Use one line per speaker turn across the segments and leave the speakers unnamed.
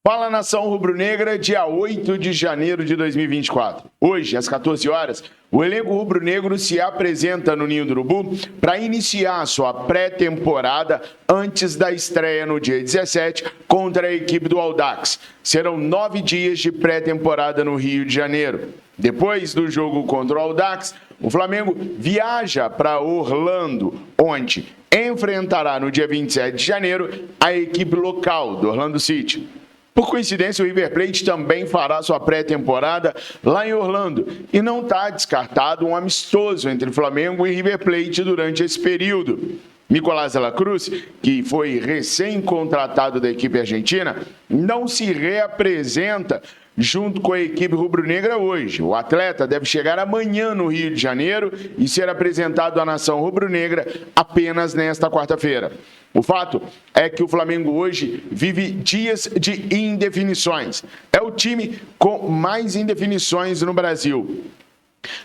Fala, nação rubro-negra, dia 8 de janeiro de 2024. Hoje, às 14 horas, o elenco rubro-negro se apresenta no Ninho do Urubu para iniciar sua pré-temporada antes da estreia no dia 17 contra a equipe do Audax. Serão 9 dias de pré-temporada no Rio de Janeiro. Depois do jogo contra o Audax, o Flamengo viaja para Orlando, onde enfrentará no dia 27 de janeiro a equipe local do Orlando City. Por coincidência, o River Plate também fará sua pré-temporada lá em Orlando e não está descartado um amistoso entre Flamengo e River Plate durante esse período. Nicolás de la Cruz, que foi recém-contratado da equipe argentina, não se reapresenta junto com a equipe rubro-negra hoje. O atleta deve chegar amanhã no Rio de Janeiro e ser apresentado à nação rubro-negra apenas nesta quarta-feira. O fato é que o Flamengo hoje vive dias de indefinições. É o time com mais indefinições no Brasil.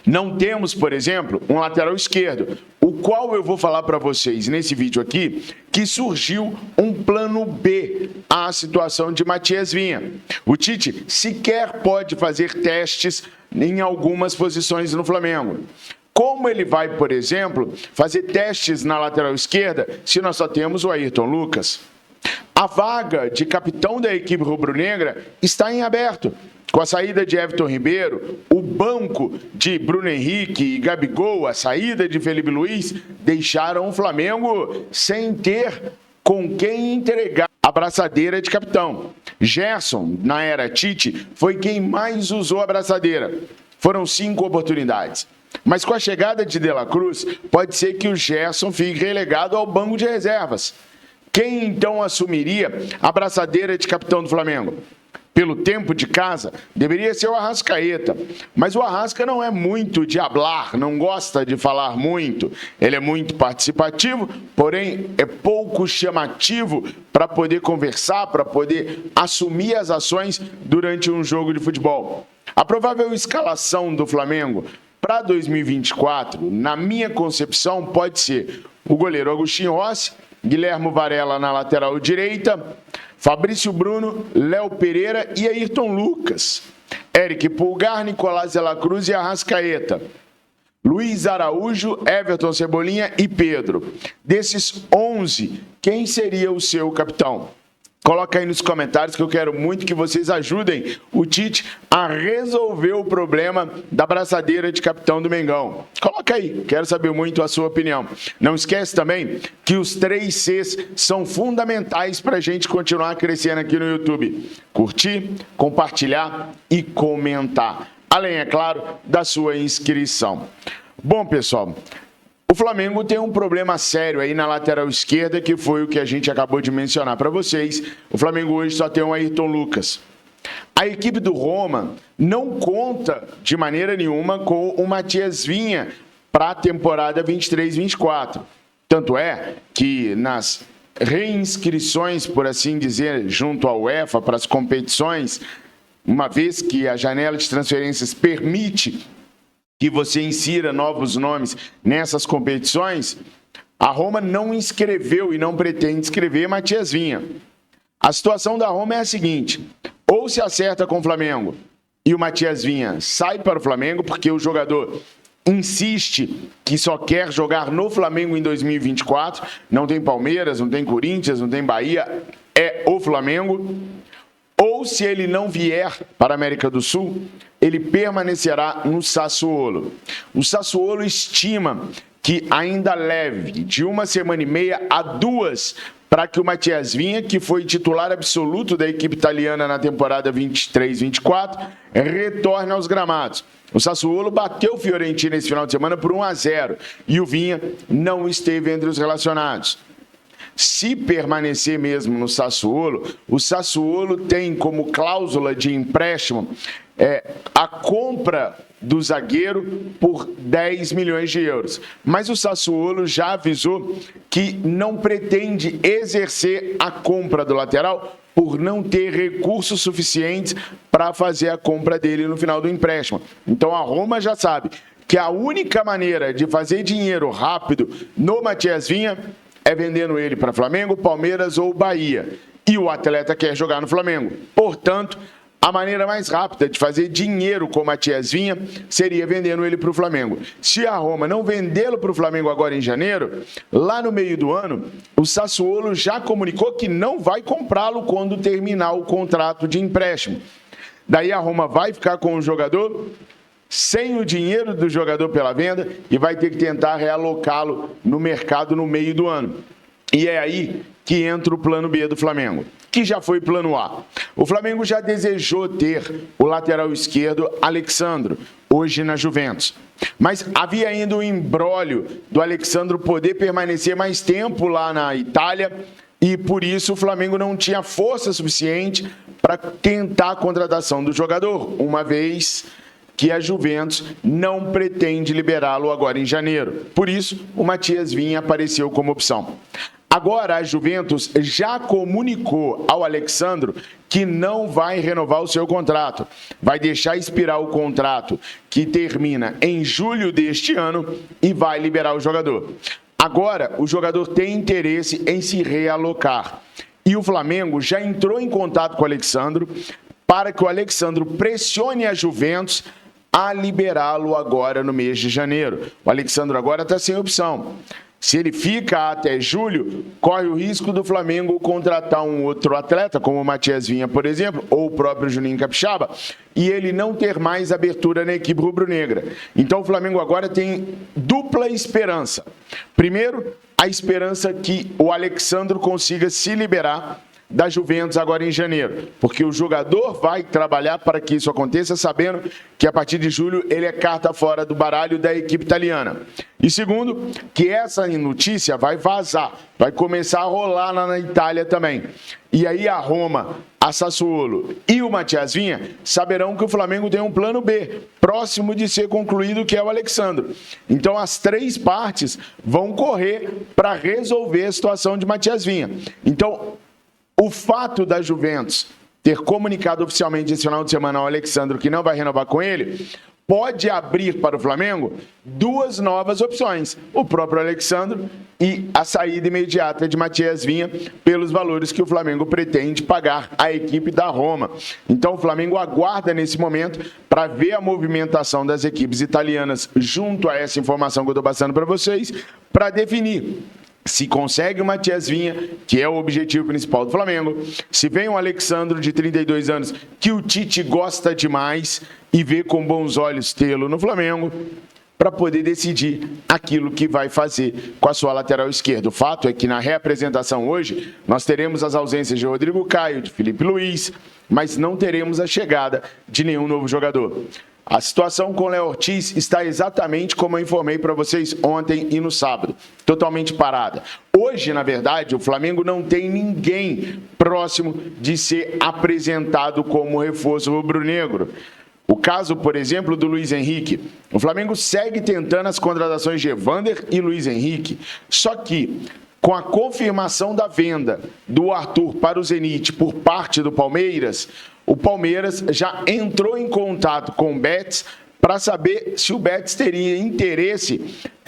Não temos, por exemplo, um lateral esquerdo, o qual eu vou falar para vocês nesse vídeo aqui, que surgiu um plano B à situação de Matias Vinha. O Tite sequer pode fazer testes em algumas posições no Flamengo. Como ele vai, por exemplo, fazer testes na lateral esquerda se nós só temos o Ayrton Lucas? A vaga de capitão da equipe rubro-negra está em aberto. Com a saída de Everton Ribeiro, o banco de Bruno Henrique e Gabigol, a saída de Felipe Luiz, deixaram o Flamengo sem ter com quem entregar a braçadeira de capitão. Gerson, na era Tite, foi quem mais usou a braçadeira. Foram 5 oportunidades. Mas com a chegada de De la Cruz, pode ser que o Gerson fique relegado ao banco de reservas. Quem então assumiria a braçadeira de capitão do Flamengo? Pelo tempo de casa, deveria ser o Arrascaeta. Mas o Arrasca não é muito de hablar, não gosta de falar muito. Ele é muito participativo, porém é pouco chamativo para poder conversar, para poder assumir as ações durante um jogo de futebol. A provável escalação do Flamengo para 2024, na minha concepção, pode ser o goleiro Agostinho Rossi, Guilherme Varela na lateral direita, Fabrício Bruno, Léo Pereira e Ayrton Lucas, Eric Pulgar, Nicolás de la Cruz e Arrascaeta, Luiz Araújo, Everton Cebolinha e Pedro. Desses 11, quem seria o seu capitão? Coloca aí nos comentários que eu quero muito que vocês ajudem o Tite a resolver o problema da braçadeira de capitão do Mengão. Coloca aí, quero saber muito a sua opinião. Não esquece também que os 3 Cs são fundamentais para a gente continuar crescendo aqui no YouTube. Curtir, compartilhar e comentar. Além, é claro, da sua inscrição. Bom, pessoal, o Flamengo tem um problema sério aí na lateral esquerda, que foi o que a gente acabou de mencionar para vocês. O Flamengo hoje só tem o Ayrton Lucas. A equipe do Roma não conta de maneira nenhuma com o Matias Vinha para a temporada 23-24. Tanto é que nas reinscrições, por assim dizer, junto à UEFA para as competições, uma vez que a janela de transferências permite que você insira novos nomes nessas competições, a Roma não inscreveu e não pretende inscrever Matias Vinha. A situação da Roma é a seguinte: ou se acerta com o Flamengo e o Matias Vinha sai para o Flamengo, porque o jogador insiste que só quer jogar no Flamengo em 2024, não tem Palmeiras, não tem Corinthians, não tem Bahia, é o Flamengo. Ou se ele não vier para a América do Sul, ele permanecerá no Sassuolo. O Sassuolo estima que ainda leve de 1 semana e meia a 2 para que o Matias Vinha, que foi titular absoluto da equipe italiana na temporada 23-24, retorne aos gramados. O Sassuolo bateu o Fiorentina esse final de semana por 1-0 e o Vinha não esteve entre os relacionados. Se permanecer mesmo no Sassuolo, o Sassuolo tem como cláusula de empréstimo a compra do zagueiro por 10 milhões de euros. Mas o Sassuolo já avisou que não pretende exercer a compra do lateral por não ter recursos suficientes para fazer a compra dele no final do empréstimo. Então a Roma já sabe que a única maneira de fazer dinheiro rápido no Matias Vinha é vendendo ele para Flamengo, Palmeiras ou Bahia. e o atleta quer jogar no Flamengo. Portanto, a maneira mais rápida de fazer dinheiro com o Matias Vinha seria vendendo ele para o Flamengo. Se a Roma não vendê-lo para o Flamengo agora em janeiro, lá no meio do ano, o Sassuolo já comunicou que não vai comprá-lo quando terminar o contrato de empréstimo. Daí a Roma vai ficar com o jogador sem o dinheiro do jogador pela venda e vai ter que tentar realocá-lo no mercado no meio do ano. E é aí que entra o plano B do Flamengo, que já foi plano A. O Flamengo já desejou ter o lateral esquerdo Alexandro, hoje na Juventus. Mas havia ainda o imbróglio do Alexandro poder permanecer mais tempo lá na Itália e por isso o Flamengo não tinha força suficiente para tentar a contratação do jogador, uma vez que a Juventus não pretende liberá-lo agora em janeiro. Por isso, o Matias Vinha apareceu como opção. Agora, a Juventus já comunicou ao Alexandro que não vai renovar o seu contrato. Vai deixar expirar o contrato que termina em julho deste ano e vai liberar o jogador. Agora, o jogador tem interesse em se realocar. E o Flamengo já entrou em contato com o Alexandro para que o Alexandro pressione a Juventus a liberá-lo agora no mês de janeiro. O Alexandro agora está sem opção. Se ele fica até julho, corre o risco do Flamengo contratar um outro atleta, como o Matias Vinha, por exemplo, ou o próprio Juninho Capixaba, e ele não ter mais abertura na equipe rubro-negra. Então o Flamengo agora tem dupla esperança. Primeiro, a esperança que o Alexandro consiga se liberar da Juventus agora em janeiro, porque o jogador vai trabalhar para que isso aconteça sabendo que a partir de julho ele é carta fora do baralho da equipe italiana. E segundo, que essa notícia vai vazar, vai começar a rolar lá na Itália também. E aí a Roma, a Sassuolo e o Matias Vinha saberão que o Flamengo tem um plano B, próximo de ser concluído, que é o Alexandro. Então as três partes vão correr para resolver a situação de Matias Vinha. Então, o fato da Juventus ter comunicado oficialmente esse final de semana ao Alexandro que não vai renovar com ele, pode abrir para o Flamengo duas novas opções. O próprio Alexandro e a saída imediata de Matias Vinha pelos valores que o Flamengo pretende pagar à equipe da Roma. Então o Flamengo aguarda nesse momento para ver a movimentação das equipes italianas junto a essa informação que eu estou passando para vocês, para definir se consegue o Matias Vinha, que é o objetivo principal do Flamengo, se vem um Alexandro de 32 anos, que o Tite gosta demais e vê com bons olhos tê-lo no Flamengo, para poder decidir aquilo que vai fazer com a sua lateral esquerda. O fato é que na reapresentação hoje, nós teremos as ausências de Rodrigo Caio, de Felipe Luiz, mas não teremos a chegada de nenhum novo jogador. A situação com o Léo Ortiz está exatamente como eu informei para vocês ontem e no sábado, totalmente parada. Hoje, na verdade, o Flamengo não tem ninguém próximo de ser apresentado como reforço rubro-negro. O caso, por exemplo, do Luiz Henrique. O Flamengo segue tentando as contratações de Evander e Luiz Henrique, só que com a confirmação da venda do Arthur para o Zenit por parte do Palmeiras, o Palmeiras já entrou em contato com o Betis para saber se o Betis teria interesse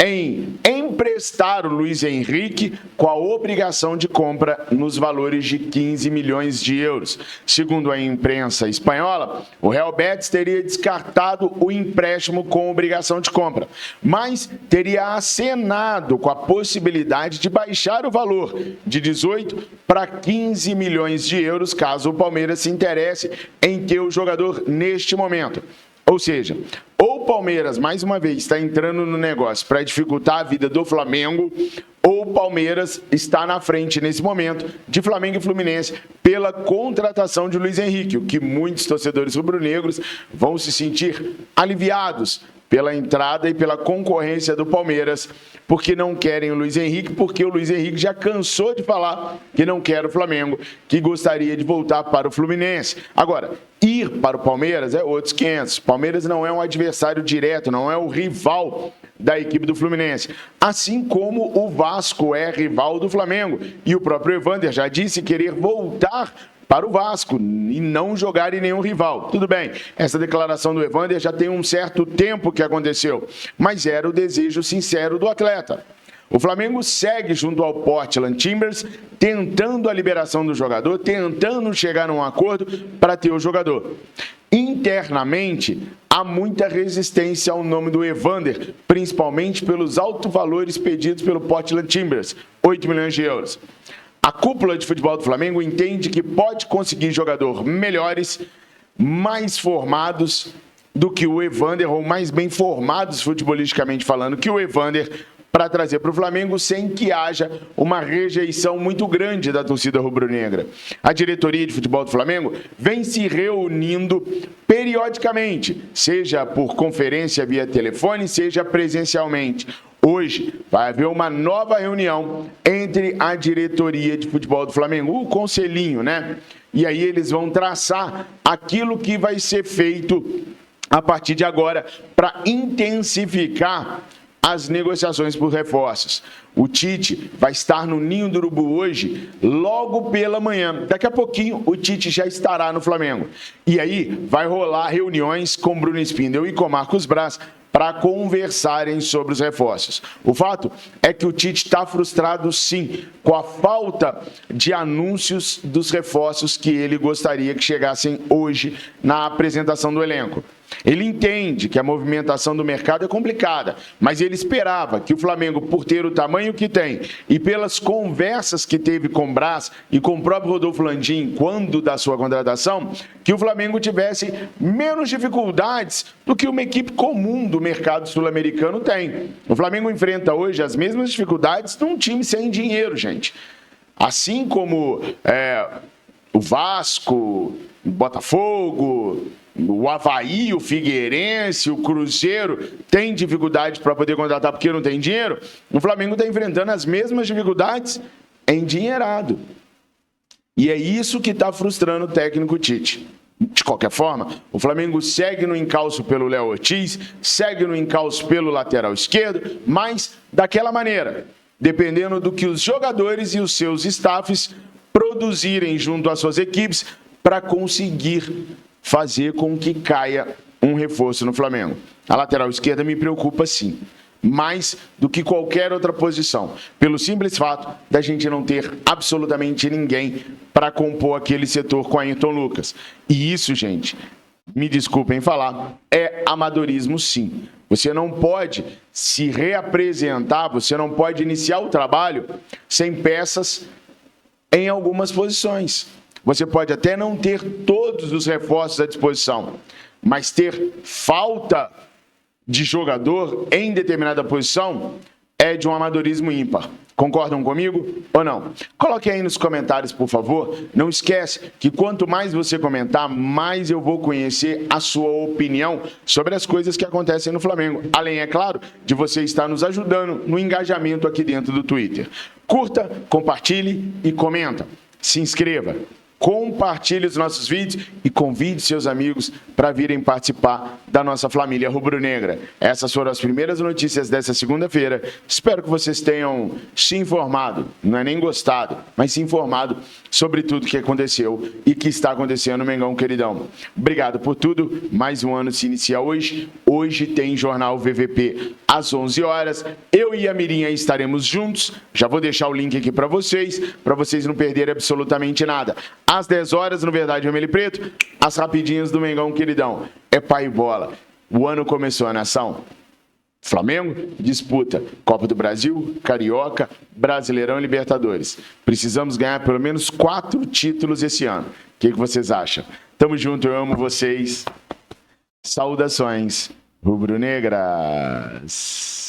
em emprestar o Luiz Henrique com a obrigação de compra nos valores de 15 milhões de euros. Segundo a imprensa espanhola, o Real Betis teria descartado o empréstimo com obrigação de compra, mas teria acenado com a possibilidade de baixar o valor de 18 para 15 milhões de euros, caso o Palmeiras se interesse em ter o jogador neste momento. Ou seja, ou o Palmeiras, mais uma vez, está entrando no negócio para dificultar a vida do Flamengo, ou o Palmeiras está na frente, nesse momento, de Flamengo e Fluminense pela contratação de Luiz Henrique, o que muitos torcedores rubro-negros vão se sentir aliviados pela entrada e pela concorrência do Palmeiras, porque não querem o Luiz Henrique, porque o Luiz Henrique já cansou de falar que não quer o Flamengo, que gostaria de voltar para o Fluminense. Agora, ir para o Palmeiras é outros 500. O Palmeiras não é um adversário direto, não é o rival da equipe do Fluminense. Assim como o Vasco é rival do Flamengo. E o próprio Evander já disse querer voltar para o Vasco e não jogar em nenhum rival. Tudo bem, essa declaração do Evander já tem um certo tempo que aconteceu, mas era o desejo sincero do atleta. O Flamengo segue junto ao Portland Timbers, tentando a liberação do jogador, tentando chegar a um acordo para ter o jogador. Internamente, há muita resistência ao nome do Evander, principalmente pelos altos valores pedidos pelo Portland Timbers, 8 milhões de euros. A cúpula de futebol do Flamengo entende que pode conseguir jogadores melhores, mais formados do que o Evander, ou mais bem formados futebolisticamente falando que o Evander, para trazer para o Flamengo sem que haja uma rejeição muito grande da torcida rubro-negra. A diretoria de futebol do Flamengo vem se reunindo periodicamente, seja por conferência via telefone, seja presencialmente. Hoje vai haver uma nova reunião entre a diretoria de futebol do Flamengo, o conselhinho, né? E aí eles vão traçar aquilo que vai ser feito a partir de agora para intensificar as negociações por reforços. O Tite vai estar no Ninho do Urubu hoje, logo pela manhã. Daqui a pouquinho, o Tite já estará no Flamengo. E aí, vai rolar reuniões com Bruno Spindel e com Marcos Braz para conversarem sobre os reforços. O fato é que o Tite está frustrado, sim, com a falta de anúncios dos reforços que ele gostaria que chegassem hoje na apresentação do elenco. Ele entende que a movimentação do mercado é complicada, mas ele esperava que o Flamengo, por ter o tamanho que tem e pelas conversas que teve com o Braz e com o próprio Rodolfo Landim quando da sua contratação, que o Flamengo tivesse menos dificuldades do que uma equipe comum do mercado sul-americano tem. O Flamengo enfrenta hoje as mesmas dificuldades de um time sem dinheiro, gente. Assim como o Vasco, o Botafogo, o Avaí, o Figueirense, o Cruzeiro tem dificuldade para poder contratar porque não tem dinheiro, o Flamengo está enfrentando as mesmas dificuldades endinheirado. E é isso que está frustrando o técnico Tite. De qualquer forma, o Flamengo segue no encalço pelo Léo Ortiz, segue no encalço pelo lateral esquerdo, mas daquela maneira, dependendo do que os jogadores e os seus staffs produzirem junto às suas equipes para conseguir fazer com que caia um reforço no Flamengo. A lateral esquerda me preocupa, sim, mais do que qualquer outra posição, pelo simples fato da gente não ter absolutamente ninguém para compor aquele setor com Ayrton Lucas. E isso, gente, me desculpem falar, é amadorismo, sim. Você não pode se reapresentar, você não pode iniciar o trabalho sem peças em algumas posições. Você pode até não ter todos os reforços à disposição, mas ter falta de jogador em determinada posição é de um amadorismo ímpar. Concordam comigo ou não? Coloque aí nos comentários, por favor. Não esquece que quanto mais você comentar, mais eu vou conhecer a sua opinião sobre as coisas que acontecem no Flamengo. Além, é claro, de você estar nos ajudando no engajamento aqui dentro do Twitter. Curta, compartilhe e comenta. Se inscreva. Compartilhe os nossos vídeos e convide seus amigos para virem participar da nossa família rubro-negra. Essas foram as primeiras notícias dessa segunda-feira. Espero que vocês tenham se informado, não é nem gostado, mas se informado sobre tudo que aconteceu e que está acontecendo no Mengão Queridão. Obrigado por tudo. Mais um ano se inicia hoje. Hoje tem Jornal VVP às 11 horas. Eu e a Mirinha estaremos juntos. Já vou deixar o link aqui para vocês não perderem absolutamente nada. Às 10 horas, no Verdade Vermelho e Preto, as rapidinhas do Mengão Queridão. É pai e bola. O ano começou, a nação. Flamengo disputa Copa do Brasil, Carioca, Brasileirão e Libertadores. Precisamos ganhar pelo menos 4 títulos esse ano. O que vocês acham? Tamo junto, eu amo vocês. Saudações rubro-negras.